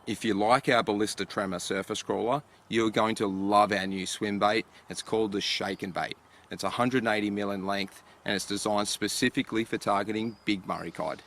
If you like our Balista tremor surface crawler, you're going to love our new Swimbait. It's called the Shakinbait. It's 180mm in length and it's designed specifically for targeting big Murray cod.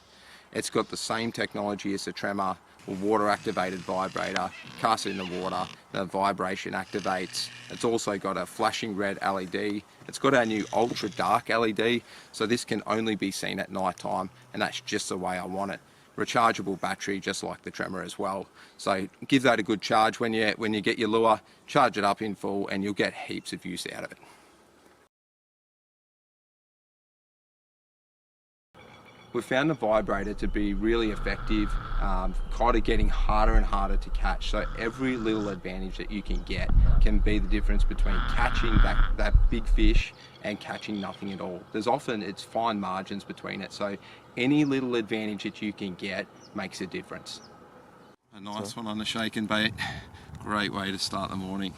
It's got the same technology as the tremor, a water activated vibrator, cast it in the water, the vibration activates. It's also got a flashing red LED. It's got our new ultra dark LED, so this can only be seen at night time, and that's just the way I want it. Rechargeable battery, just like the tremor as well. So give that a good charge when you get your lure, charge it up in full and you'll get heaps of use out of it. We've found the vibrator to be really effective, kind of getting harder and harder to catch. So every little advantage that you can get can be the difference between catching that big fish and catching nothing at all. It's fine margins between it. So any little advantage that you can get makes a difference. A nice one on the Shakinbait. Great way to start the morning.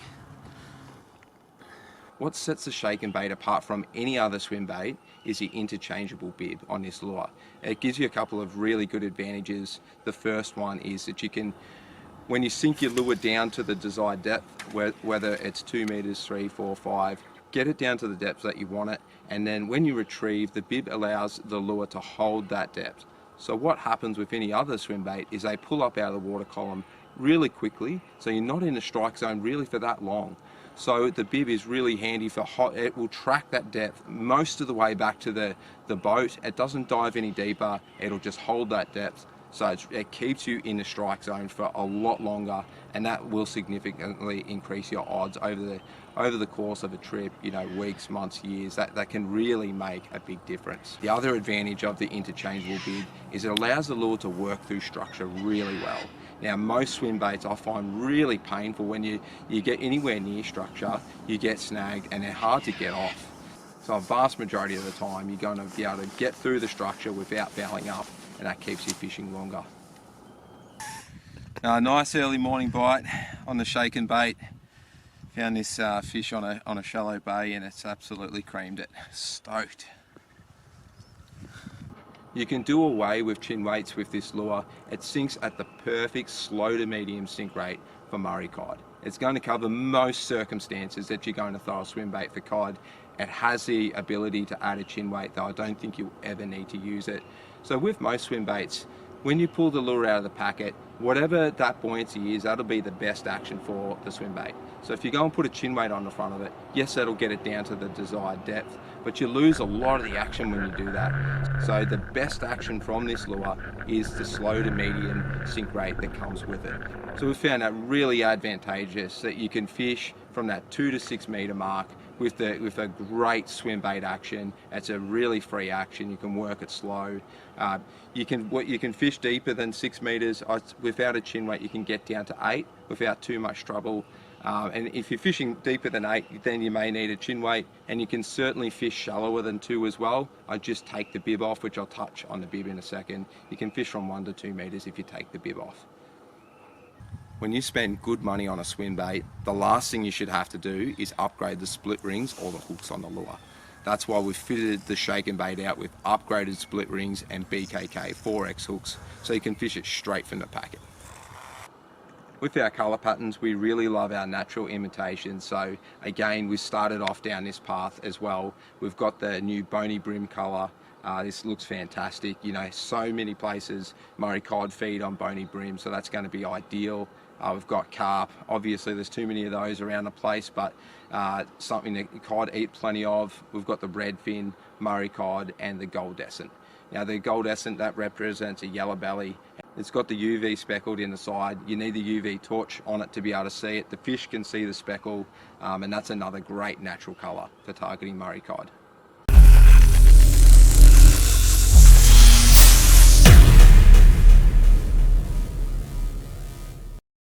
What sets the Shakinbait apart from any other swim bait is the interchangeable bib on this lure. It gives you a couple of really good advantages. The first one is that you can, when you sink your lure down to the desired depth, whether it's 2 meters, 3, 4, 5, get it down to the depth that you want it, and then when you retrieve, the bib allows the lure to hold that depth. So what happens with any other swim bait is they pull up out of the water column really quickly, so you're not in the strike zone really for that long. So the bib is really handy for it will track that depth most of the way back to the boat. It doesn't dive any deeper, it'll just hold that depth. So it keeps you in the strike zone for a lot longer, and that will significantly increase your odds over the course of a trip, weeks, months, years. That can really make a big difference. The other advantage of the interchangeable bib is it allows the lure to work through structure really well. Now, most swim baits I find really painful when you get anywhere near structure, you get snagged and they're hard to get off. So a vast majority of the time you're going to be able to get through the structure without fouling up, and that keeps you fishing longer. Now, a nice early morning bite on the Shakinbait. Found this fish on a shallow bay and it's absolutely creamed it. Stoked. You can do away with chin weights with this lure. It sinks at the perfect slow to medium sink rate for Murray cod. It's going to cover most circumstances that you're going to throw a swim bait for cod. It has the ability to add a chin weight, though I don't think you'll ever need to use it. So with most swim baits, when you pull the lure out of the packet, whatever that buoyancy is, that'll be the best action for the swim bait. So if you go and put a chin weight on the front of it, yes, that'll get it down to the desired depth, but you lose a lot of the action when you do that. So the best action from this lure is the slow to medium sink rate that comes with it. So we found that really advantageous, that you can fish from that 2 to 6 meter mark with a great swim bait action. It's a really free action. You can work it slow. You can fish deeper than 6 meters. Without a chin weight, you can get down to 8 without too much trouble. And if you're fishing deeper than 8, then you may need a chin weight, and you can certainly fish shallower than 2 as well. I just take the bib off, which I'll touch on the bib in a second. You can fish from 1 to 2 meters if you take the bib off. When you spend good money on a swim bait, the last thing you should have to do is upgrade the split rings or the hooks on the lure. That's why we've fitted the Shakinbait out with upgraded split rings and BKK 4X hooks, so you can fish it straight from the packet. With our colour patterns, we really love our natural imitations. So again, we started off down this path as well. We've got the new bony brim colour. This looks fantastic. So many places Murray cod feed on bony brim, so that's going to be ideal. We've got carp. Obviously there's too many of those around the place, but something that cod eat plenty of. We've got the redfin, Murray cod and the goldescent. Now the goldescent, that represents a yellow belly. It's got the UV speckled in the side. You need the UV torch on it to be able to see it. The fish can see the speckle, and that's another great natural colour for targeting Murray cod.